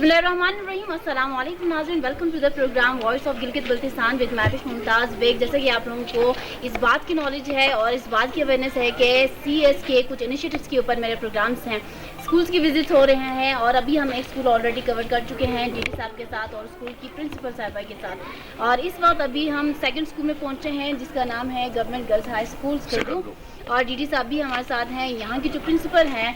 बिस्मिल्लाहिर्रहमानिर्रहीम, अस्सलाम वालेकुम नाज़रीन, welcome to the programme voice of Gilgit Baltistan with Mahwish Mumtaz Baig. जैसा कि आप लोगों को इस बात की नॉलेज है और इस बात की अवेयरनेस है कि CS के कुछ इनिशिएटिव्स के ऊपर मेरे प्रोग्राम्स हैं, स्कूल्स की विजिट्स हो रहे हैं और अभी हम एक स्कूल ऑलरेडी कवर कर चुके हैं DD साहब के साथ और स्कूल की प्रिंसिपल साहिबा के साथ। और इस वक्त अभी हम सेकंड स्कूल में पहुंचे हैं जिसका नाम है government girls high school school, और DD साहब भी हमारे साथ हैं। यहाँ की जो प्रिंसिपल हैं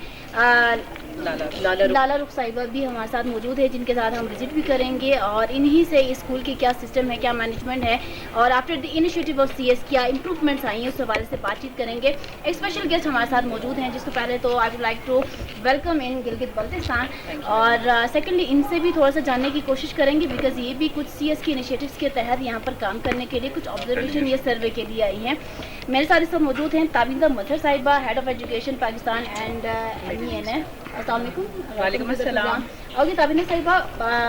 लाला रुख साहिबा भी हमारे साथ मौजूद है, जिनके साथ हम विजिट भी करेंगे और इन्हीं से इस स्कूल की क्या सिस्टम है, क्या मैनेजमेंट है और after the initiative of CS क्या इंप्रूवमेंट्स आई हैं उस हवाले से बातचीत करेंगे। एक स्पेशल गेस्ट हमारे साथ मौजूद हैं जिसको पहले तो I would like to welcome in Gilgit Baltistan, और सेकेंडली इनसे भी थोड़ा सा जानने की कोशिश करेंगे बिकॉज ये भी कुछ CS के इनिशिएटिव्स के तहत यहाँ पर काम करने के लिए कुछ ऑब्जर्वेशन या सर्वे के लिए आई हैं। मेरे साथ इस वक्त मौजूद हैं ताबिंदा मजहर साहिबा, head of education Pakistan and MENA। वालेकुम अस्सलाम। ओके ताबिंदा साहिबा,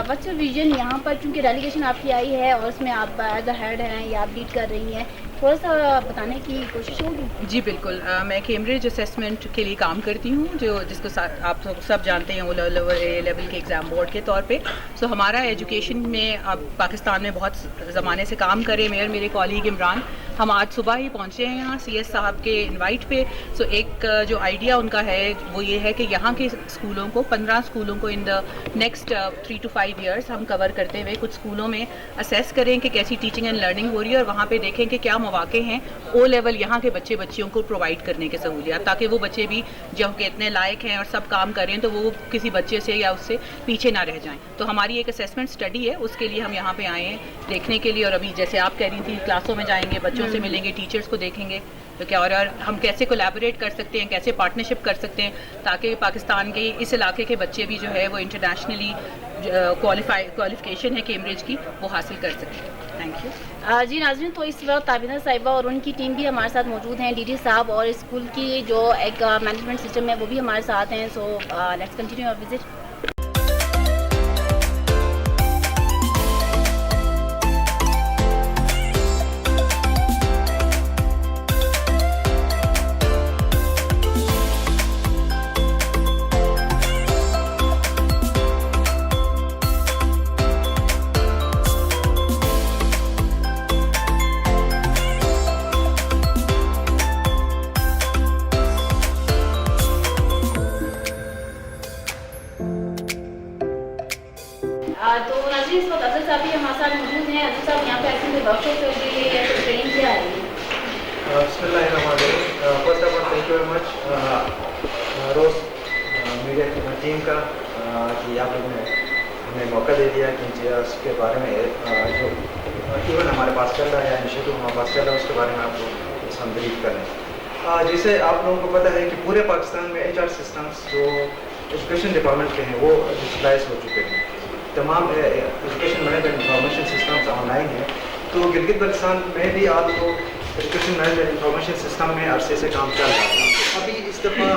व्हाट्स योर विजन यहाँ पर, चूँकि डेलीगेशन आपकी आई है और उसमें आप एज अ हेड हैं या आप लीड कर रही हैं, थोड़ा सा बताने की कोशिश होगी। जी बिल्कुल, मैं कैम्ब्रिज असेसमेंट के लिए काम करती हूँ, जिसको आप सब जानते हैं, वो लेवल के एग्ज़ाम बोर्ड के तौर पे। सो हमारा एजुकेशन में अब पाकिस्तान में बहुत ज़माने से काम करे मेरे कॉलीग इमरान, हम आज सुबह ही पहुँचे हैं यहाँ CS साहब के इनवाइट पे। सो एक जो आइडिया उनका है वो ये है कि यहाँ के स्कूलों को 15 स्कूलों को in the next 3 to 5 years हम कवर करते हुए कुछ स्कूलों में असेस करें कि कैसी टीचिंग एंड लर्निंग हो रही है और वहाँ पे देखें कि क्या मौके हैं O लेवल यहाँ के बच्चियों को प्रोवाइड करने के सहूलियत, ताकि वो बच्चे भी जब के इतने लायक हैं और सब काम करें तो वो किसी बच्चे से या उससे पीछे ना रह जाएं। तो हमारी एक असेसमेंट स्टडी है, उसके लिए हम यहाँ पे आए हैं देखने के लिए। और अभी जैसे आप कह रही थी, क्लासों में जाएंगे, बच्चों से मिलेंगे, टीचर्स को देखेंगे तो क्या, और हम कैसे कोलैबोरेट कर सकते हैं, कैसे पार्टनरशिप कर सकते हैं ताकि पाकिस्तान के इस इलाके के बच्चे भी जो है वो इंटरनेशनली क्वालिफिकेशन है कैम्ब्रिज की वो हासिल कर सकें। Thank you. जी नाज़रीन, तो इस वक्त ताबिना साहिबा और उनकी टीम भी हमारे साथ मौजूद हैं, DD साहब और स्कूल की जो एक मैनेजमेंट सिस्टम है वो भी हमारे साथ हैं। So let's continue our visit. तो नाज़रीन, इस वक्त अफजल साहब भी हमारे साथ मौजूद हैं। अफजल साहब, यहाँ पे एक्चुअली वर्कशॉप चल रही है या ट्रेनिंग क्या है? First of all thank you very much Rose media team का कि आप लोगों ने हमें मौका दे दिया कि उसके बारे में जो इवन हमारे पास चल रहा है या इनिशिएटिव हमारे पास चल रहा है उसके बारे में आपको हम ब्रीफ करें। जैसे आप लोगों को पता है कि पूरे पाकिस्तान में HR सिस्टम्स जो एजुकेशन डिपार्टमेंट के हैं वो डिजिटलाइज हो चुके हैं, तमाम education management information systems online है। तो गिलगित बल्तिस्तान में भी आपको एजुकेशन मैनेजमेंट इंफॉर्मेशन सिस्टम में अरसे से काम चल रहा है। अभी इस दफ़ा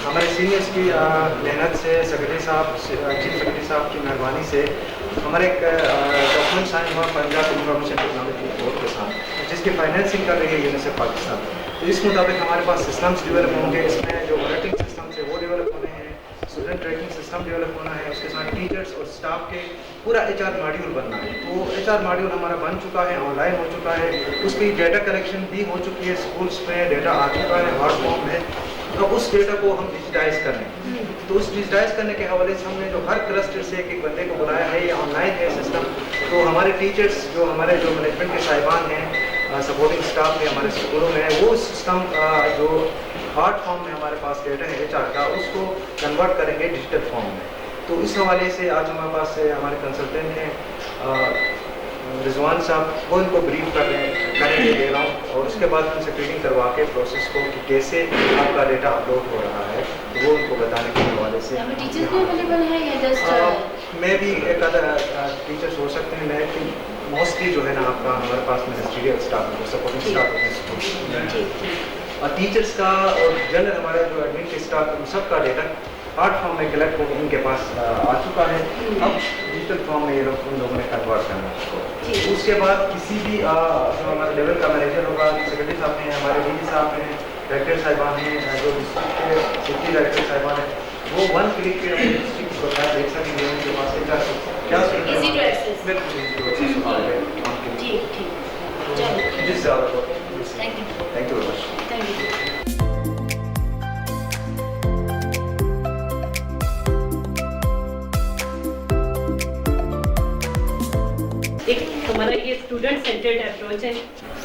हमारे सीनियर्स की मेहनत से, सेक्रेटरी साहब, चीफ सेक्रेटरी साहब की मेहरबानी से हमारे एक डॉक्यूमेंट साइन हुआ पंजाब इंफॉर्मेशन टेक्नोलॉजी बोर्ड के साथ, जिसकी फाइनेंसिंग कर रही है यूनिसेफ पाकिस्तान। तो इस मुताबिक हमारे पास सिस्टम्स डेवलप होंगे, इसमें जो ऑडिटिंग सिस्टम्स है वो डेवलप होने हैं, स्टूडेंट ट्रैकिंग सिस्टम डेवलप होना है, उसके साथ टीचर्स और स्टाफ के पूरा HR मॉड्यूल बनना है। तो HR मॉड्यूल हमारा बन चुका है, ऑनलाइन हो चुका है, उसकी डेटा कलेक्शन भी हो चुकी है, स्कूल्स में डेटा आ चुका है हार्ड फॉर्म में। तो उस डेटा को हम डिजिटाइज कर रहे हैं। तो उस डिजिटाइज करने के हवाले से हमने जो हर क्लस्टर से एक बंदे को बुलाया है, ये ऑनलाइन है सिस्टम। तो हमारे टीचर्स जो मैनेजमेंट के साहिबान हैं, सपोर्टिंग स्टाफ है हमारे स्कूलों में, वो सिस्टम जो हार्ड फॉर्म में हमारे पास डेटा है HR का, उसको कन्वर्ट करेंगे डिजिटल फॉर्म में। तो इस हवाले से आज हमारे पास हमारे कंसल्टेंट हैं रिजवान साहब, वो इनको ब्रीफ करेंगे दे रहा हूँ, और उसके बाद उनसे ट्रेनिंग करवा के प्रोसेस को कि कैसे आपका डेटा अपलोड हो रहा है वो उनको बताने के हवाले से। टीचर्स भी अवेलेबल हैं या जस्ट मैं भी एक आधा टीचर्स हो सकते हैं, लेकिन मोस्टली जो है ना आपका हमारे पास मिनिस्ट्रियल स्टाफ है, सपोर्टिंग स्टाफ है और टीचर्स का और जनरल हमारे जो एडमिन के स्टाफ है, सबका डेटा हार्ड फॉर्म में कलेक्ट होकर इनके पास आ चुका है। अब डिजिटल फॉर्म में ये लोग उन लोगों ने कन्वर्ट करना है उसको। उसके बाद किसी भी जो हमारे लेवल का मैनेजर होगा, सेक्रेटरी साहब हैं, हमारे DD साहब हैं, डायरेक्टर साहिबान हैं, जो डिस्ट्रिक्ट के डिप्टी डायरेक्टर साहिबान हैं, वो 1 क्लिक पे अपने डिस्ट्रिक्ट उसको क्या देख सकेंगे उनके पास क्या Easy to access. बिल्कुल easy to access होगा आपके लिए। ठीक ठीक चलो जिससे ज़्यादा तो thank you thank you very much. Thank you एक हमारा ये स्टूडेंट सेंटर्ड अप्रोच है।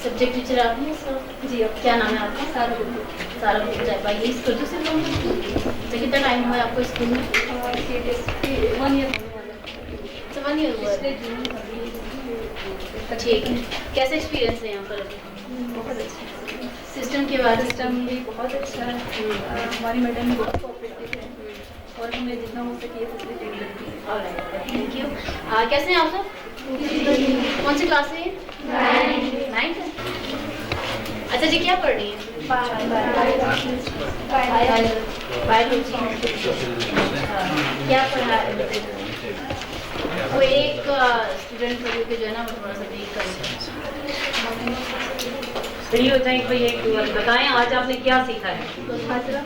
सब्जेक्ट टीचर आप हैं सर जी अब क्या नाम है आपका सारा कुछ जाए भाई ये स्कूल से तो कितना टाइम हुआ है आपको स्कूल में 1 ईयर तो 1 ईयर हुआ है ठीक है कैसा एक्सपीरियंस है यहाँ पर बहुत अच्छा सिस्टम के बारे में सिस्टम भी बहुत अच्छा है। हमारी मैडम भी बहुत कोऑपरेटिव है और हमें जितना हो सके फैसिलिटेट करती है। ऑलराइट थैंक यू कैसे हैं आप सब कौन सी क्लास है 9th अच्छा जी क्या पढ़ रही हैं बायोलॉजी क्या पढ़ा है वो एक स्टूडेंट को जो है ना वो थोड़ा सा देख कर खड़ी हो जाए कोई एक बताएं आज आपने क्या सीखा है,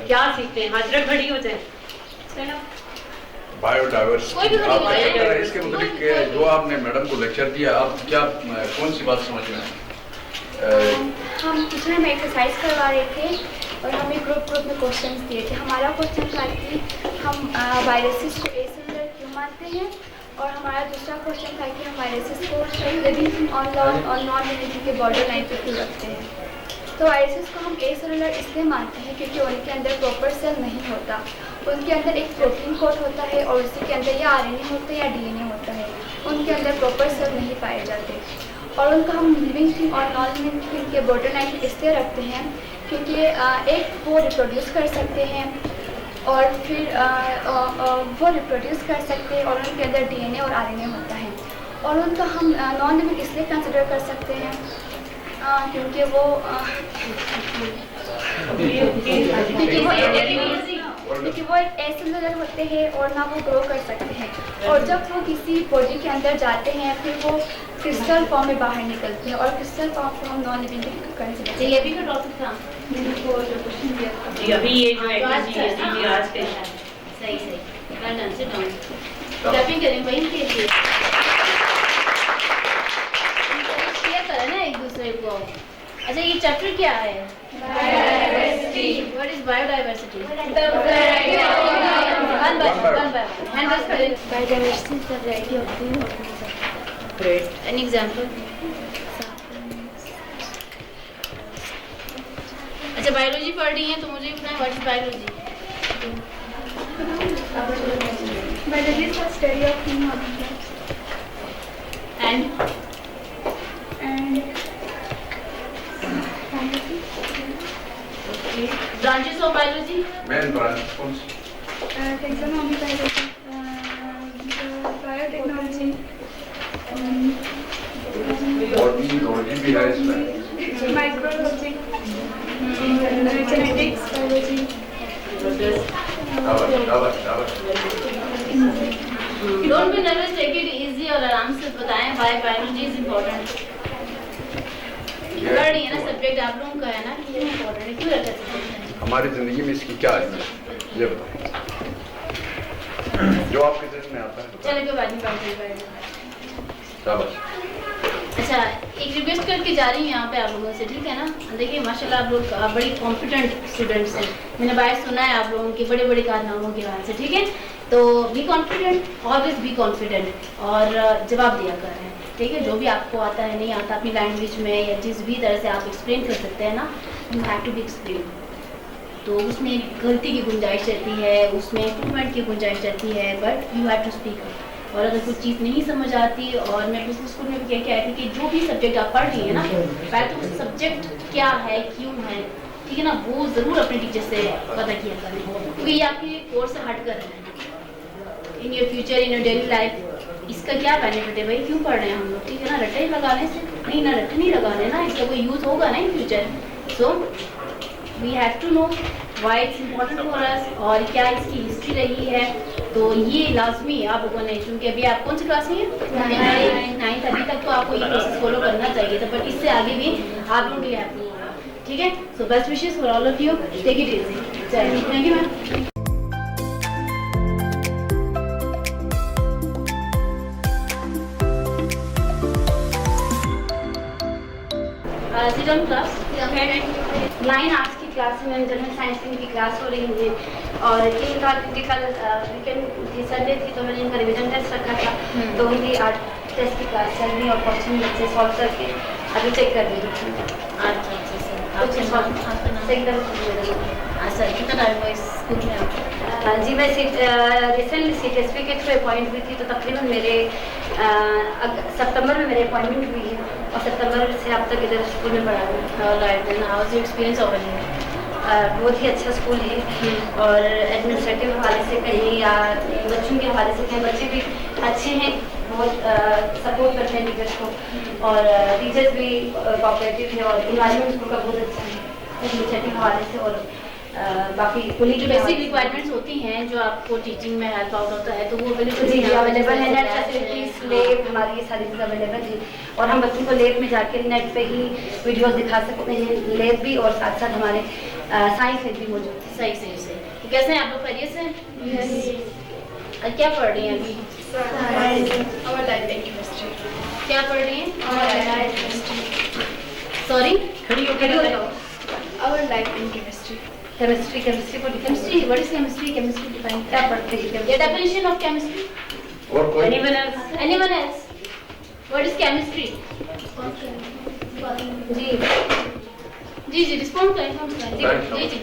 क्या सीखते हैं। हाजरा खड़ी हो जाए। बायोडाइवर्सिटी कोई भी आप खड़ी हो जाए। इसके मुताबिक जो आपने मैडम को लेक्चर दिया आप क्या कौन सी बात समझ में आई? हम टीचर में एक्सरसाइज करवा रहे थे और हमें ग्रुप में क्वेश्चंस दिए थे। हमारा क्वेश्चन था कि हम वायरसेस को एसेलुलर क्यों मानते हैं और हमारा दूसरा क्वेश्चन था कि हम वायरसेस को लिविंग और नॉन लिविंग के बॉर्डर लाइन पे क्यों रखते हैं। तो वायरसेस को हम एसेलुलर इसलिए मानते हैं क्योंकि उनके अंदर प्रॉपर सेल नहीं होता। उनके अंदर एक प्रोटीन कोड होता है और उसी के अंदर या आरएनए होता है या डीएनए होता है। उनके अंदर प्रॉपर सेल नहीं पाए जाते और उनको हम लिविंग थिंग और नॉन लिविंग थिंग के बॉर्डर लाइन पे इसलिए रखते हैं क्योंकि एक वो रिप्रोड्यूस कर सकते हैं और फिर वो रिप्रोड्यूस कर सकते हैं और उनके अंदर डीएनए और आरएनए होता है। और उनको हम नॉन लिविंग इसलिए कंसिडर कर सकते हैं क्योंकि वो एक एसेलुलर होते हैं और ना वो ग्रो कर सकते हैं और जब वो किसी बॉडी के अंदर जाते हैं फिर वो क्रिस्टल फॉर्म में बाहर निकलते हैं और क्रिस्टल फॉर्म को हम नॉन लिविंग कंसिडर ये भी का टॉपिक था जी अभी ये जो एक्टिविटी आज के सही well done sit down clapping करें भाई इनके लिए शेयर करें ना एक दूसरे को। अच्छा ये चैप्टर क्या है biodiversity what is biodiversity one by hand raise करें। Biodiversity is the variety of living organism. Great an example अच्छा बायोलॉजी पढ़ रही हैं तो मुझे बताएं what is biology Biology is the study of living organisms and branches of biology main branch कौन सी? taxonomy biology, biotechnology, बॉडी भी है इसमें। microbiology, genetics biology. Don't be nervous take it easy और आराम से बताएं व्हाई बायोलॉजी इज इम्पोर्टेंट। पढ़ रही है ना सब्जेक्ट आप लोगों का है ना कि ये इम्पोर्टेंट है क्यों रखा सब्जेक्ट हमारी जिंदगी में इसकी क्या अहमियत ये बताएं जो आपके दिल में आता है। चलो कोई बात नहीं पढ़ते शाबाश। अच्छा एक रिक्वेस्ट करके जा रही हूँ यहाँ पे आप लोगों से ठीक है ना। देखिए माशाल्लाह आप लोग बड़ी कॉम्पिटेंट स्टूडेंट्स हैं। मैंने बाहर सुना है आप लोगों के बड़े बड़े कारनामों के बारे से ठीक है। तो be confident always be confident और जवाब दिया कर रहे हैं ठीक है। जो भी आपको आता है नहीं आता अपनी लैंग्वेज में या जिस भी तरह से आप एक्सप्लेन कर सकते हैं ना you have to be explain. तो उसमें गलती की गुंजाइश रहती है उसमें इम्प्रूवमेंट की गुंजाइश रहती है but you have to speak up. और अगर कुछ चीज़ नहीं समझ आती और मैं बिजनेस स्कूल में भी कह के आई थी कि जो भी सब्जेक्ट आप पढ़ रही है ना पहले तो सब्जेक्ट क्या है क्यों है ठीक है ना वो ज़रूर अपने टीचर से पता किया करें क्योंकि ये आपके कोर्स से हट कर रहे हैं in your future in your daily life. इसका क्या बेनिफिट है भाई क्यों पढ़ रहे हैं हम लोग ठीक है ना रटे लगाने से नहीं ना रटे नहीं लगाने ना इसका कोई यूज़ होगा ना in future. So we have to know why it's important for us और क्या इसकी हिस्ट्री रही है। तो ये लाजमी आप लोगों ने क्योंकि अभी आप कौन सी क्लास में हैं 9th अभी तक तो आपको ये प्रोसेस फॉलो करना चाहिए था बट इससे आगे भी आप लोगों के लिए हैप्पी होगा ठीक है। So best wishes for all of you take it easy चलिए थैंक यू मैम। जम क्लास 9 आर्ट्स की क्लास में जनरल साइंस की क्लास हो रही है और इनका कल वीकेंड की संडे थी तो मैंने इनका रिवीजन टेस्ट रखा था तो उनकी आर्ट टेस्ट की क्लास चल रही और क्वेश्चन बच्चे सॉल्व करके अभी चेक कर रही थी। अच्छा सर सर कितना टाइम हुआ इस स्कूल में आपको? जी मैं रिसेंटली CTSP के थ्रू अपॉइंट हुई थी तो तकरीबन मेरे सितंबर में मेरी अपॉइंटमेंट हुई है और सितंबर से अब तक इधर स्कूल में पढ़ा हूँ। Right then how was your experience over here? बहुत ही अच्छा स्कूल है और एडमिनिस्ट्रेटिव हवाले से कहीं या बच्चों के हवाले से कहीं बच्चे भी अच्छे हैं, बहुत सपोर्ट करते हैं टीचर्स को और टीचर्स भी कोऑपरेटिव है और इन्वायरमेंट स्कूल का बहुत अच्छा है एडमिनिस्ट्रेटिव हवाले से और बाकी पुलिस जो बेसिक रिक्वायरमेंट्स होती हैं जो आपको टीचिंग में हेल्प आउट होता है तो वो बिल्कुल जी अवेलेबल है। नेट फैसिलिटीज लेब हमारी ये सारी चीज़ अवेलेबल है और हम बच्चों को लेब में जाके नेट पे ही वीडियोस दिखा सकते हैं, लेब भी और साथ साथ हमारे साइंस लैब भी मौजूद है। सही सही सही। तो कैसे हैं आप लोग? खैरियत से? क्या पढ़ रही हैं अभी? क्या पढ़ रही हैं? सॉरी खड़ी हो जाओ। Chemistry chemistry what is chemistry? Chemistry define क्या पढ़ते हैं? The definition of chemistry? और कोई Anyone else? What is chemistry? जी रिस्पॉन्ड करें। जी जी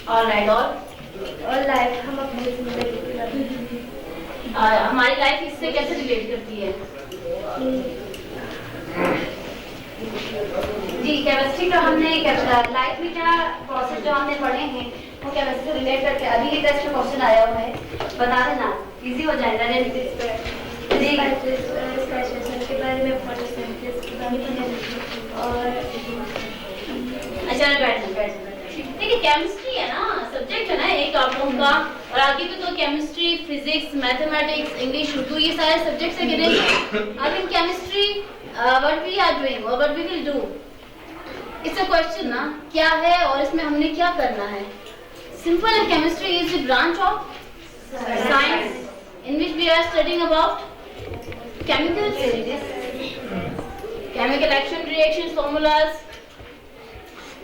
ऑलराइट और लाइफ हम अपनी जिंदगी के बारे हमारी लाइफ इससे कैसे रिलेट करती है? जी केमिस्ट्री का हमने लाइफ में क्या प्रोसेस जो हमने पढ़े हैं वो केमिस्ट्री से रिलेट करके अभी ही टेस्ट में क्वेश्चन आया हुआ है, बता देना इजी हो जाएगा। जी के बारे में फोटोसिंथेसिस के बारे में और अच्छा बैठ देखिए केमिस्ट्री है ना, सब्जेक्ट है ना एक आप लोगों का और आगे भी तो chemistry, physics, mathematics, English, Urdu ये सारे सब्जेक्ट्स है गिनेंगे। अब in chemistry what we are doing और what we will do, it's a question ना क्या है और इसमें हमने क्या करना है। सिंपल है, chemistry is the branch of science in which we are studying about chemicals, chemical action, reaction, formulas,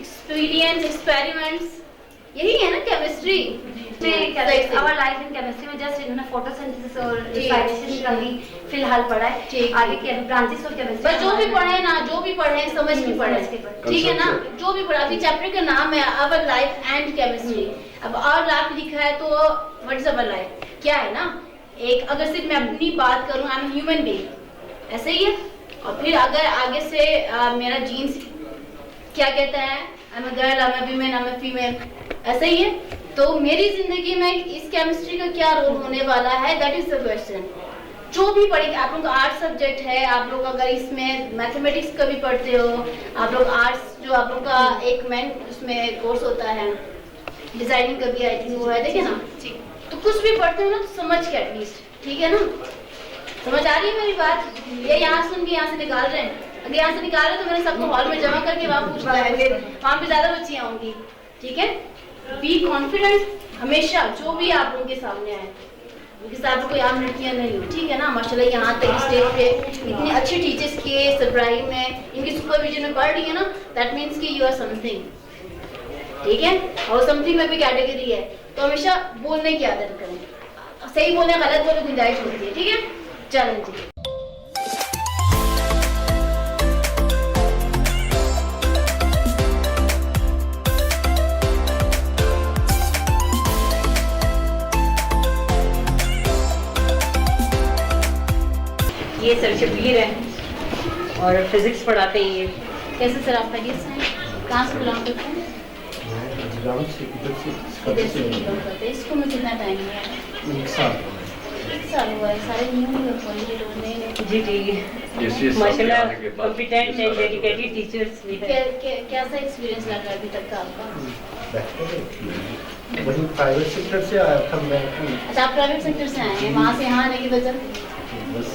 experience, experiments, यही है ना chemistry. Our life in chemistry में जस्ट इन्होंने फोटोसिंथेसिस और रिएक्शन का ही फिलहाल पढ़ा है, आगे के ब्रांचेस और केमिस्ट्री बस जो भी पढ़े ना, जो भी पढ़े समझ के पढ़े, ठीक है ना। जो भी पढ़ा, अभी चैप्टर का नाम है आवर लाइफ एंड केमिस्ट्री। अब आवर लाइफ लिखा है तो व्हाट इज आवर लाइफ क्या है ना, एक अगर सिर्फ मैं अपनी बात करूं आई एम ह्यूमन बीइंग ऐसे ही है, और फिर अगर आगे से मेरा जीन्स क्या कहता है I am a girl, I am a women, I am a female, ऐसा ही है। तो मेरी जिंदगी में इस केमिस्ट्री का क्या रोल होने वाला है, दैट इज द क्वेश्चन। जो भी पढ़ेंगे आप लोग, आर्ट्स सब्जेक्ट है, आप लोग अगर इसमें मैथमेटिक्स का भी पढ़ते हो, आप लोग आर्ट्स जो आप लोग का एक मेन उसमें कोर्स होता है डिजाइनिंग का भी आई थिंक वो है, देखिए ना, तो कुछ भी पढ़ते हो ना तो समझ के एटलीस्ट, ठीक है ना। समझ आ रही है मेरी बात? ये यहाँ सुन के यहाँ से निकाल रहे हैं, अगर यहाँ से निकाल रहे तो मैंने सबको हॉल में जमा करके वहाँ पूछना है, वहाँ पे ज्यादा बच्चियाँ होंगी, ठीक है। बी कॉन्फिडेंट हमेशा, जो भी आप लोगों के सामने आए, उनके साथ कोई आम लड़कियाँ नहीं हो, ठीक है ना। माशाल्लाह यहाँ तक स्टेज पे इतने अच्छे टीचर्स के सरप्राइज में इनके सुपरविजन में पढ़ रही है ना, दैट मीन्स कि यू आर समथिंग, ठीक है। और समथिंग में भी कैटेगरी है, तो हमेशा बोलने की आदत करें, सही बोले गलत बोले गुंजाइश होती है, ठीक है। चलें जी, ये सर शबीर है और फिजिक्स पढ़ाते हैं ये। कैसे सर आप खैरियत से हैं? कहाँ से बिलोंग करते हैं? इधर से बिलोंग करते हैं। इसको में कितना टाइम हुआ है? 1 साल हुआ है। सारे न्यू अपॉइंटेड हो नए। जी जी माशाल्लाह कॉम्पिटेंट एंड डेडिकेटेड टीचर्स भी है। कैसा एक्सपीरियंस लग रहा है अभी तक का आपका? वही प्राइवेट सेक्टर से आया था मैं। अच्छा आप प्राइवेट सेक्टर से आए हैं, वहाँ से यहाँ आने की वजह? बस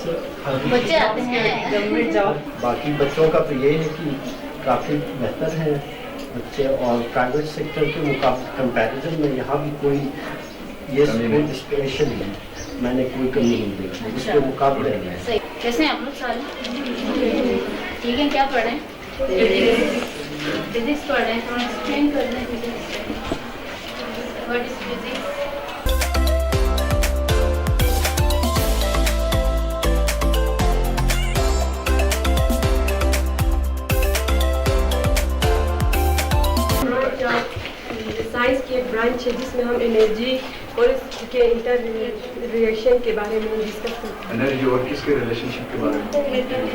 बच्चे आते हैं गवर्नमेंट जॉब। बाकी बच्चों का तो ये है कि काफ़ी बेहतर है बच्चे, और प्राइवेट सेक्टर के मुकाबले कंपैरिजन में यहाँ भी कोई ये स्कूल स्पेशल है। मैंने कोई कमी नहीं देखी, उसके मुकाबले में। सही। कैसे हैं आप लोग सारे? ठीक है। क्या पढ़ रहे हैं? फिजिक्स पढ़ रहे हैं। थोड़ा एक्सप्लेन कर दें physics. What is physics? Science की एक ब्रांच है जिसमें हम एनर्जी और इसके इंटर रिएक्शन के बारे में डिस्कस करते हैं। एनर्जी और किसके रिलेशनशिप के बारे में?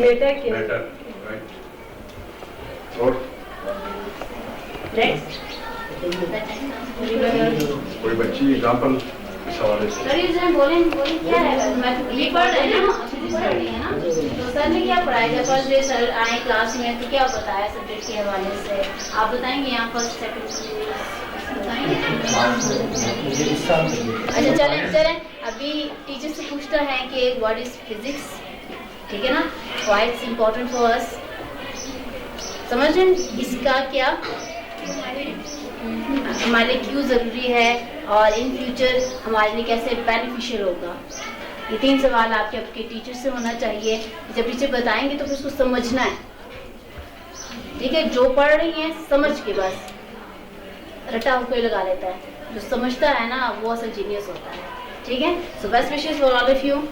मैटर के। Matter, right. और नेक्स्ट कोई बच्ची एग्जांपल इस हवाले से? सर ये बोलें क्या है? मैं ये पढ़ रहे हैं ना, फिजिक्स पढ़ रही है ना, तो सर ने क्या पढ़ाया? जब फर्स्ट डे सर आए क्लास में तो क्या बताया सब्जेक्ट के हवाले से? आप बताएंगे यहाँ फर्स्ट सेकंड बताएंगे? अच्छा चलें अभी टीचर से पूछता है कि व्हाट इज फिजिक्स, ठीक है ना, why it's important for us, समझ रहे हैं इसका क्या हमारे लिए क्यों ज़रूरी है और इन फ्यूचर हमारे लिए कैसे बेनिफिशियल होगा। ये 3 सवाल आपके टीचर से होना चाहिए। जब टीचर बताएंगे तो फिर उसको समझना है, ठीक है? जो पढ़ रही हैं समझ के बस रटा होकर लगा लेता है, जो समझता है ना वो असल जीनियस होता है, ठीक है? So best wishes for all of you.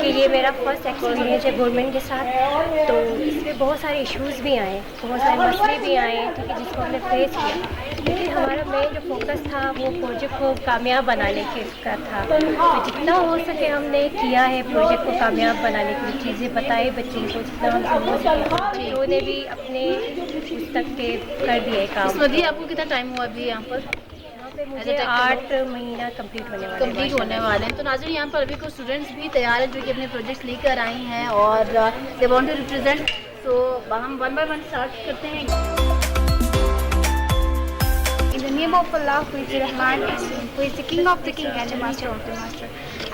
ये मेरा फर्स्ट एक्सपीरियंस है गवर्नमेंट के साथ, तो इसमें बहुत सारे इश्यूज़ भी आए, बहुत सारे मसले भी आए, ठीक है, जिसको हमने फेस किया। लेकिन हमारा मेन जो फोकस था वो प्रोजेक्ट को कामयाब बनाने का था। तो जितना हो सके हमने किया है प्रोजेक्ट को कामयाब बनाने के लिए, चीज़ें बताई बच्चों को जितना हमसे हो सके। बच्चों ने भी अपने उस तक के कर दिए काम। इसमें आपको कितना टाइम हुआ अभी यहाँ पर? मुझे 8 महीना कंप्लीट होने वाले हैं। तो नाज़रीन यहाँ पर अभी कुछ स्टूडेंट्स भी तैयार हैं जो कि अपने प्रोजेक्ट्स लेकर आई हैं और दे वांट टू रिप्रेजेंट। तो हम 1 by 1 स्टार्ट करते हैं। In the name of Allah, who is the Rahman, who is the King of the King and the Master of the Master.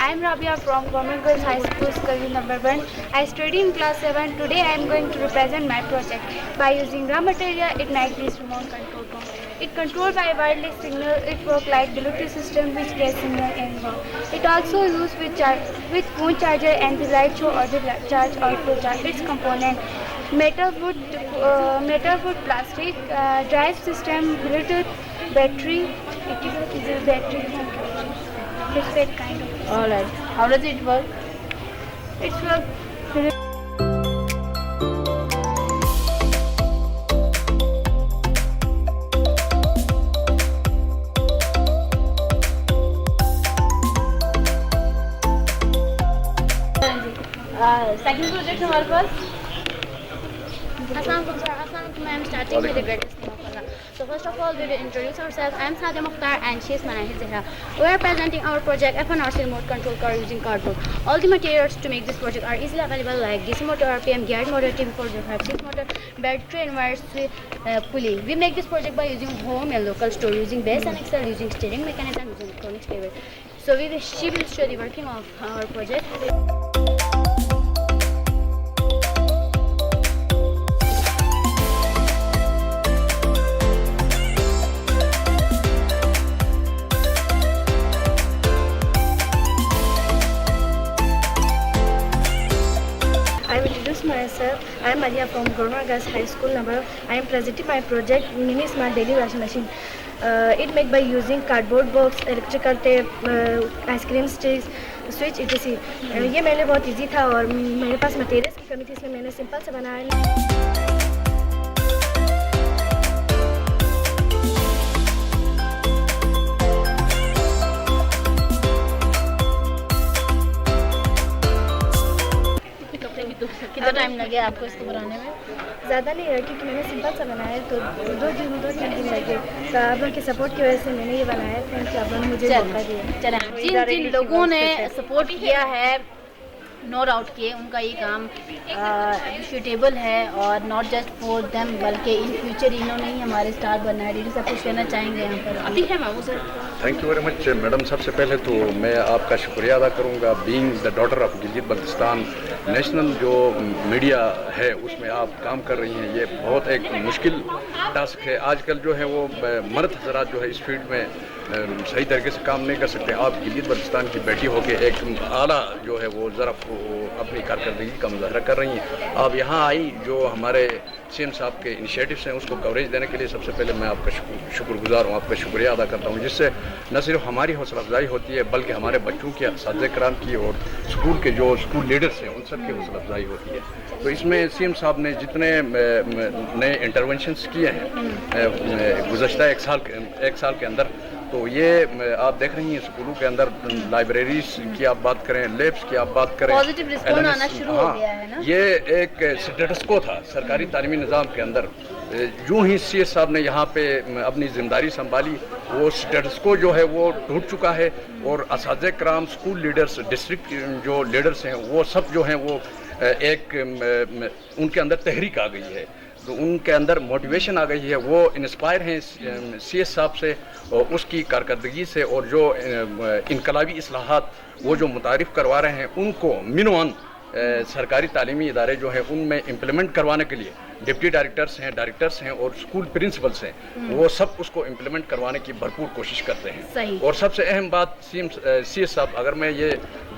I am Rabia from Government Girls High School, School number 1. I study in class 7. Today I am going to represent my project. By using raw material, it makes this remote control room. It controlled by wireless signal. It works like Bluetooth system which gets signal anywhere. It also used with phone charger and the light show or the charge or full charge. Its component: metal, wood, plastic, drive system, Bluetooth, battery. It is a battery liquid kind of. Alright. How does it work? It's work. Second project हमारे पास Assalamualaikum. I am starting with the greatest name of Allah. So first of all, we will introduce ourselves. I am Sadia Mukhtar and she is Manahid Zahra. We are presenting our project FNRC remote control car using cardboard. All the materials to make this project are easily available like DC motor, RPM, geared motor, TM4056 motor, battery and wires, pulley. We make this project by using home and local store, using base and excel, using steering mechanism, using electronics lever. So she will show the working of our project. Myself, I am Maria from Government Girls High School number. I am presenting my project Mini Smart Daily Washing Machine. It made by using cardboard box, electrical tape, ice cream sticks, switch etc. ये मेरे लिए बहुत easy था और मेरे पास materials की कमी थी, इसलिए मैंने सिंपल से बनाया। कितना टाइम लगे आपको इसको बनाने में? ज़्यादा नहीं है क्योंकि मैंने सिंपल सा बनाया तो 2-3 दिन लगे। तो आप लोग के सपोर्ट की वजह से मैंने ये बनाया। थैंक यू, आप लोग मुझे मौका दिया। जिन लोगों ने सपोर्ट किया है नो डाउट कि उनका ये काम अप्रिशिएटेबल है और नॉट जस्ट फॉर देम बल्कि इन फ्यूचर इन्होंने ही हमारे स्टार बनना है। डीडी साहब कुछ कहना चाहेंगे यहाँ पर? अभी है मामू sir. Thank you very much madam. सबसे पहले तो मैं आपका शुक्रिया अदा करूँगा। Being the daughter of Gilgit Baltistan, national जो मीडिया है उसमें आप काम कर रही हैं, ये बहुत एक मुश्किल टास्क है। आजकल जो है वो मर्द हजरात जो है इस फील्ड में सही तरीके से काम नहीं कर सकते। आप गिलगित बल्तिस्तान की बेटी होके एक आला जो है वो ज़रा अपनी कारकर्दगी का मुजाहरा कर रही हैं। आप यहाँ आई, जो हमारे सीएम साहब के इनिशिएटिव्स हैं उसको कवरेज देने के लिए सबसे पहले मैं आपका शुक्रगुजार हूँ, आपका शुक्रिया अदा करता हूँ, जिससे न सिर्फ हमारी हौसला अफजाई होती है बल्कि हमारे बच्चों की, असातिज़े कराम की और स्कूल के जो स्कूल लीडर्स हैं उन सब की हौसला अफजाई होती है। तो इसमें सीएम साहब ने जितने नए इंटरवेंशंस किए हैं गुज़श्ता एक साल के अंदर, तो ये आप देख रही हैं स्कूलों के अंदर लाइब्रेरीज की आप बात करें, लैब्स की आप बात करें, पॉजिटिव रिस्पॉन्स आना शुरू हो गया है ना। ये एक स्टेटस को था सरकारी तालीमी निज़ाम के अंदर। यूँ ही सीएस साहब ने यहाँ पे अपनी जिम्मेदारी संभाली, वो स्टेटस को जो है वो टूट चुका है और असातिज़े कराम, स्कूल लीडर्स, डिस्ट्रिक्ट जो लीडर्स हैं वो सब जो हैं वो एक उनके अंदर तहरीक आ गई है, तो उनके अंदर मोटिवेशन आ गई है। वो इंस्पायर हैं सीएस साहब से और उसकी कारकर्दगी से, और जो इनकलाबी इस्लाहात वो जो मुतारिफ़ करवा रहे हैं उनको मिनवन सरकारी तालीमी इदारे जो हैं उनमें इम्प्लीमेंट करवाने के लिए डिप्टी डायरेक्टर्स हैं और स्कूल प्रिंसिपल्स हैं, वो सब उसको इम्प्लीमेंट करवाने की भरपूर कोशिश करते हैं। और सबसे अहम बात सीएस साहब, अगर मैं ये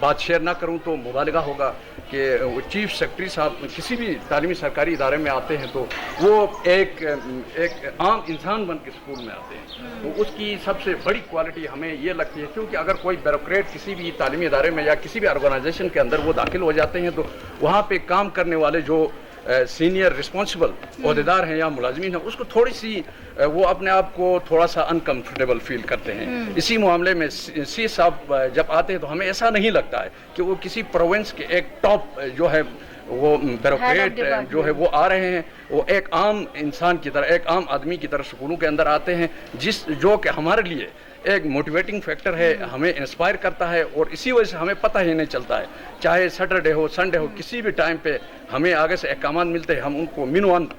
बात शेयर ना करूं तो मुबालगा होगा कि चीफ सेक्रेटरी साहब किसी भी तालीमी सरकारी इदारे में आते हैं तो वो एक आम इंसान बन के स्कूल में आते हैं। तो उसकी सबसे बड़ी क्वालिटी हमें ये लगती है, क्योंकि अगर कोई ब्यूरोक्रेट किसी भी तालीमी इदारे में या किसी भी ऑर्गेनाइजेशन के अंदर वो दाखिल हो जाते हैं तो वहाँ पे काम करने वाले जो सीनियर रिस्पॉन्सिबल ओहदेदार हैं या मुलाजमीन हैं उसको थोड़ी सी वो अपने आप को थोड़ा सा अनकम्फर्टेबल फील करते हैं। इसी मामले में सी साहब जब आते हैं तो हमें ऐसा नहीं लगता है कि वो किसी प्रोविंस के एक टॉप जो है वो ब्यूरोक्रेट जो है वो आ रहे हैं, वो एक आम इंसान की तरह, एक आम आदमी की तरह स्कूलों के अंदर आते हैं, जो कि हमारे लिए एक मोटिवेटिंग फैक्टर है, हमें इंस्पायर करता है। और इसी वजह से हमें पता ही नहीं चलता है, चाहे सैटरडे हो, संडे हो, किसी भी टाइम पे हमें आगे से अहकाम मिलते हैं, हम उनको मिनवन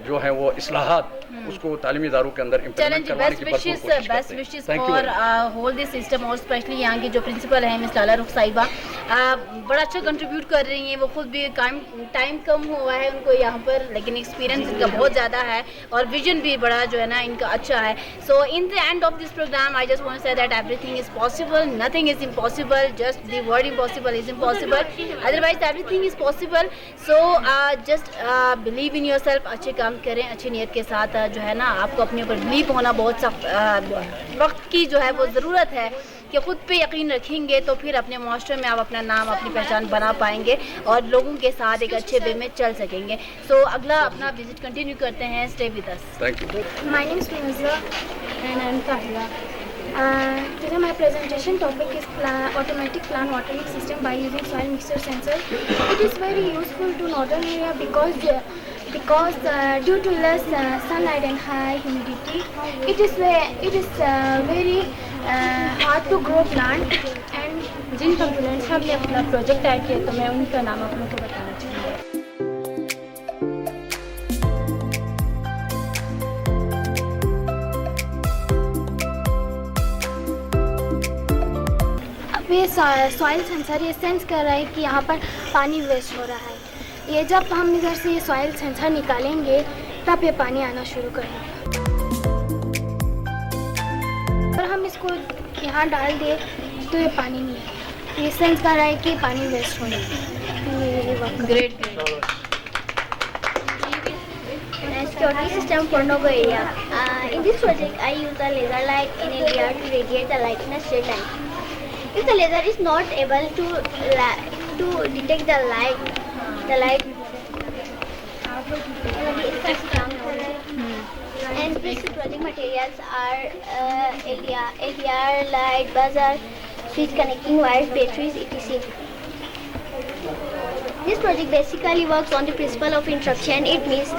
जो है वो इस्लाहात उसको तालीमी इदारों के अंदर इम्प्लीमेंट करवाने की भरपूर कोशिश करते हैं। Best wishes for whole this system, और स्पेशली यहाँ की जो प्रिंसिपल है मिस लाला रुख साहिबा बड़ा अच्छा कंट्रीब्यूट कर रही हैं। वो खुद भी टाइम कम हुआ है उनको यहाँ पर, लेकिन एक्सपीरियंस इनका बहुत ज़्यादा है और विजन भी बड़ा जो है ना इनका अच्छा है। So in the end of this program I just want to say that everything is possible, nothing is impossible, just the word impossible is impossible, otherwise everything is possible. So just believe in yourself, अच्छे काम करें, अच्छी नीयत के साथ जो है ना आपको अपने ऊपर बिलीव होना बहुत सख्त वक्त की जो है वो ज़रूरत है कि ख़ुद पे यकीन रखेंगे तो फिर अपने माशरे में आप अपना नाम, अपनी पहचान बना पाएंगे और लोगों के साथ एक अच्छे वे में चल सकेंगे। सो अगला अपना विजिट कंटिन्यू करते हैं, stay with us. Thank you. My name is Tunza and I am Tahira. Today my presentation topic is automatic plant watering system by using soil mixture sensor. It is very useful to northern area because due to less sunlight and high humidity, it is very hard to grow plant. And जिन components हमने अपना project add किया तो मैं उनका नाम आप लोगों को बताना चाहूँगी। ये सॉइल सेंसर ये सेंस कर रहा है कि यहाँ पर पानी वेस्ट हो रहा है। ये जब हम इधर से ये सॉइल सेंसर निकालेंगे तब ये पानी आना शुरू करेगा। और हम इसको यहाँ डाल दे तो ये पानी नहीं है, ये सेंस कर रहा है कि पानी वेस्ट होने। Great. Security system for Nogo area. In this project, I use a laser light in LDR to radiate the light in a straight line. If the laser is not able to detect the light and these project materials are LDR light, buzzer, switch, connecting wires, batteries, etc. This project basically works on the principle of interruption. It means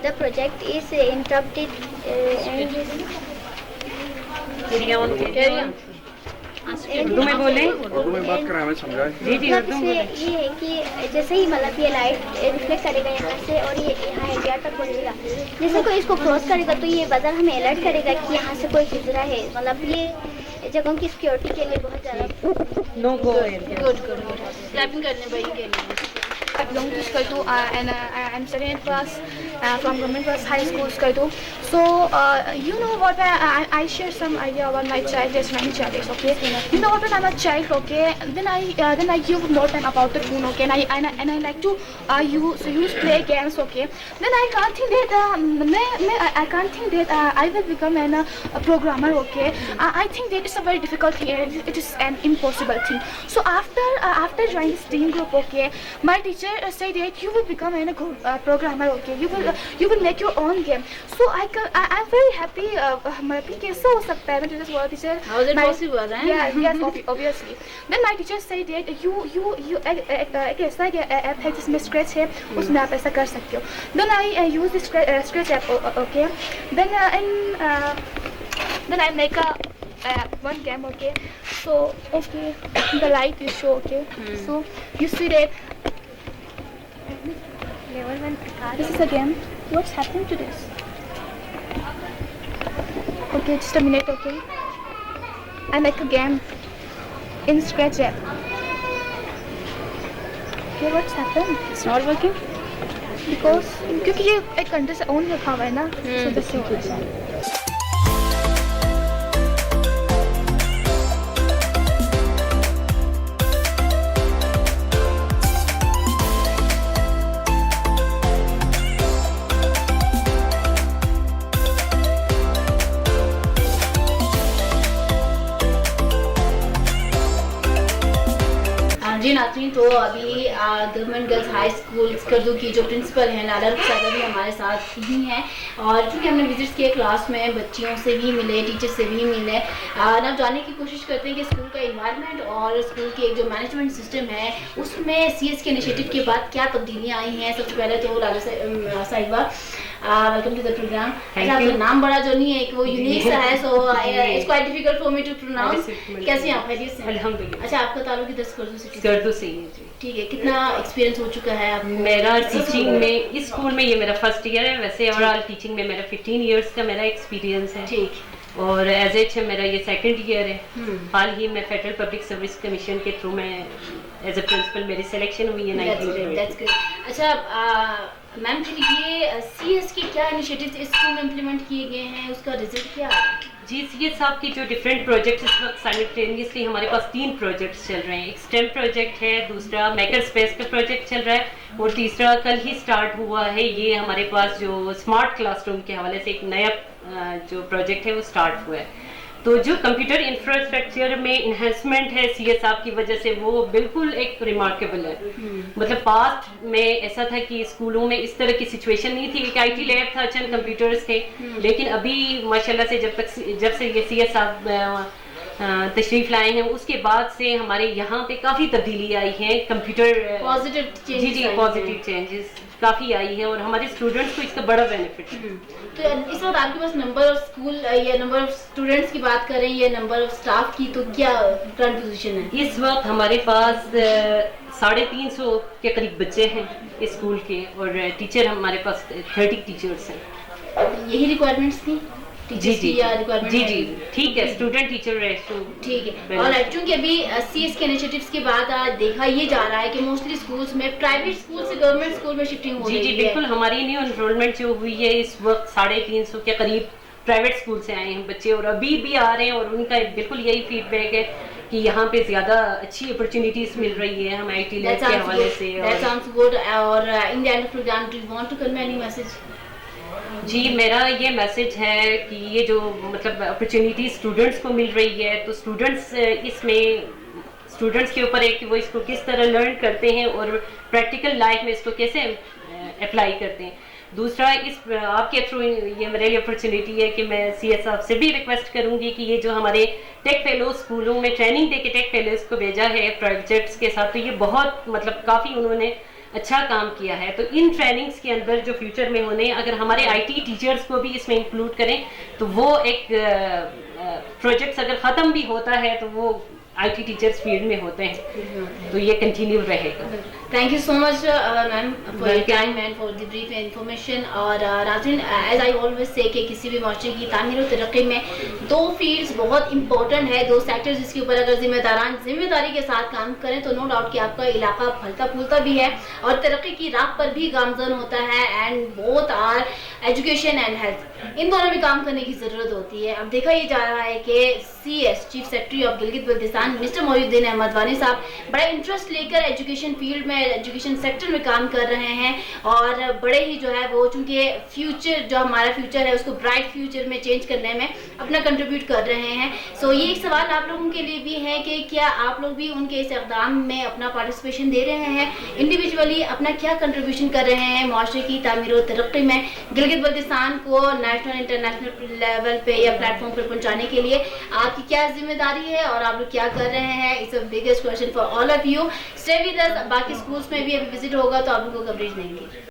the project is interrupted and Urdu में बोलें, उर्दू में बात करें, हमें समझाएं। जी जी उर्दू में। ये है कि जैसे ही मतलब ये लाइट रिफ्लेक्ट करेगा यहाँ से और ये यहाँ इंडिया तक पहुँचेगा, जैसे कोई इसको क्रॉस करेगा तो ये बजर हमें अलर्ट करेगा कि यहाँ से कोई खतरा है। मतलब ये जगहों की सिक्योरिटी के लिए बहुत ज़्यादा नो गो गुड क्लैपिंग करने भाई के लिए। I belong to Skaitu and I'm studying class from Government Girls High School Skaitu. So you know what, I share some idea about my child. There's many children, okay. You know what, when I'm a child, okay, then I give more time about the phone, okay, and I like to use play games, okay. Then I can't think that I can't think that I will become a programmer, okay. I think that it's a very difficult thing. It is an impossible thing. So after joining this team group, okay, my teacher said that you will become a programmer, okay. You will make your own game. So I'm very happy. कैसे हो सकता है? मैं teacher बोला teacher. How is it possible? Yes, obviously. Then my teacher said that you एक ऐसा app है जिसमें स्क्रैच है, उसमें आप ऐसा कर सकते हो. Then I use this scratch app, okay. Then I make one game, okay. So okay, the light will show, okay. So you see that. This is a game. What's happening to this? Okay, just a minute, okay. I make a game in Scratch app. Okay, what's happened? It's not working because क्योंकि ये एक country से own रखा हुआ है ना, so जैसे हो रहा है. जी नाज़रीन, तो अभी government girls high school Skardu की जो प्रिंसिपल हैं लाला रुखसादा भी हमारे साथ ही हैं, और क्योंकि हमने विजिट्स किए क्लास में, बच्चियों से भी मिले, टीचर से भी मिले, ना जानने की कोशिश करते हैं कि स्कूल का इन्वायरमेंट और स्कूल के एक जो मैनेजमेंट सिस्टम है उसमें CS के इनिशिएटिव के बाद क्या तब्दीलियाँ आई हैं. सबसे पहले तो लाला साहिबा, वेलकम टू द प्रोग्राम. अच्छा, आपका नाम बड़ा जो नहीं है, वो यूनिक सा है, so it's quite difficult for me to pronounce. कैसे हैं आप? खैरियत से? अल्हम्दुलिल्लाह. अच्छा, आपका ताल्लुक इधर स्कर्दू सिटी स्कर्दू से ही जी. ठीक है. कितना एक्सपीरियंस हो चुका है आपको? मेरा टीचिंग में, इस स्कूल में ये मेरा फर्स्ट ईयर है. वैसे ओवरऑल टीचिंग में मेरा 15 इयर्स का मेरा एक्सपीरियंस है. ठीक. और एज एच मेरा ये सेकंड ईयर है. हाल ही में फेडरल पब्लिक सर्विस कमीशन के थ्रू में एज ए प्रिंसिपल मेरी सिलेक्शन हुई है 19. अच्छा मैम, फिर ये CS के क्या इनिशिएटिव्स इस स्कूल में इम्प्लीमेंट किए गए हैं, उसका रिजल्ट क्या है? जी, CS साहब की जो डिफरेंट प्रोजेक्ट्स इस वक्त साइमल्टेनियसली हमारे पास 3 प्रोजेक्ट्स चल रहे हैं. एक स्टेम प्रोजेक्ट है, दूसरा मेकर स्पेस का प्रोजेक्ट चल रहा है, और तीसरा कल ही स्टार्ट हुआ है. ये हमारे पास जो स्मार्ट क्लासरूम के हवाले से एक नया जो प्रोजेक्ट है वो स्टार्ट हुआ है. तो जो कंप्यूटर इंफ्रास्ट्रक्चर में इन्हेंसमेंट है CS साहब की वजह से, वो बिल्कुल एक रिमार्केबल है. मतलब पास्ट में ऐसा था कि स्कूलों में इस तरह की सिचुएशन नहीं थी. एक IT लैब था, चंद कंप्यूटर्स थे, लेकिन अभी माशाल्लाह से जब से ये CS साहब तशरीफ लाए हैं उसके बाद से हमारे यहाँ पे काफ़ी तब्दीली आई है. Computer positive changes. जी, पॉजिटिव चेंजेस काफ़ी आई है, और हमारे स्टूडेंट्स को इसका बड़ा बेनिफिट है. तो इस वक्त आपके पास नंबर ऑफ स्कूल या नंबर ऑफ स्टूडेंट्स की बात करें या नंबर ऑफ स्टाफ की, तो क्या करंट पोजीशन है? इस वक्त हमारे पास 350 के करीब बच्चे हैं इस स्कूल के, और टीचर हमारे पास 30 टीचर्स हैं. यही रिक्वायरमेंट्स थी जी जी जी, ठीक है. स्टूडेंट टीचर रेशो ठीक है. और चूंकि अभी CS के इनिशिएटिव्स के बाद देखा ये जा रहा है कि मोस्टली स्कूल्स में प्राइवेट स्कूल से गवर्नमेंट स्कूल में शिफ्टिंग हो रही है. जी बिल्कुल. हमारी न्यू एनरोलमेंट जो हुई है इस वक्त 350 के करीब प्राइवेट स्कूल से आए हैं बच्चे, और अभी भी आ रहे हैं, और उनका बिल्कुल यही फीडबैक है कि यहाँ पे ज्यादा अच्छी अपॉर्चुनिटीज मिल रही है हमें IT लैब के हवाले से. That sounds good. और in the end of program, do you want to convey any message? जी, मेरा ये मैसेज है कि ये जो मतलब अपॉर्चुनिटी स्टूडेंट्स को मिल रही है, तो स्टूडेंट्स के ऊपर है कि वो इसको किस तरह लर्न करते हैं और प्रैक्टिकल लाइफ में इसको कैसे अप्लाई करते हैं. दूसरा, आपके थ्रू ये मेरे लिए अपॉर्चुनिटी है कि मैं CS साहब से भी रिक्वेस्ट करूंगी कि ये जो हमारे टेक फेलो स्कूलों में ट्रेनिंग दे के टेक फेलोज को भेजा है प्रोजेक्ट्स के साथ, तो ये बहुत मतलब काफ़ी उन्होंने अच्छा काम किया है. तो इन ट्रेनिंग्स के अंदर जो फ्यूचर में होने, अगर हमारे IT टीचर्स को भी इसमें इंक्लूड करें तो वो एक प्रोजेक्ट्स अगर ख़त्म भी होता है तो वो IT टीचर्स फील्ड में होते हैं, तो ये कंटिन्यू रहेगा। Thank you so much ma'am for your time and for the brief information. और नाज़रीन, एज आई ऑलवेज से कि किसी भी माशरे की तामीर और तरक्की में दो फील्ड्स बहुत इंपॉर्टेंट है, दो सेक्टर्स जिसके ऊपर अगर जिम्मेदारी के साथ काम करें तो नो डाउट कि आपका इलाका फलता फूलता भी है और तरक्की की राह पर भी गामजन होता है। And both are education and health, इन दोनों में काम करने की ज़रूरत होती है। अब देखा ये जा रहा है कि CS chief secretary of Gilgit Baltistan mister Mohiuddin Ahmed Wani साहब बड़ा इंटरेस्ट लेकर एजुकेशन फील्ड में, एजुकेशन सेक्टर में काम कर रहे हैं और बड़े ही जो है वो चूँकि फ्यूचर जो हमारा फ्यूचर है उसको ब्राइट फ्यूचर में चेंज करने में अपना कंट्रीब्यूट कर रहे हैं। सो ये एक सवाल आप लोगों के लिए भी है कि क्या आप लोग भी उनके इस इक़दाम में अपना पार्टिसिपेशन दे रहे हैं, इंडिविजुअली अपना क्या कंट्रीब्यूशन कर रहे हैं माशरे की तामीर और तरक्की में, गिलगित बल्तिस्तान को नेशनल इंटरनेशनल लेवल पे या प्लेटफॉर्म पर पहुंचाने के लिए आपकी क्या जिम्मेदारी है और आप लोग क्या कर रहे हैं? It's a biggest question for all of you. Stay with us, बाकी स्कूल्स में भी अभी विजिट होगा तो आप लोगों को कवरेज देंगे।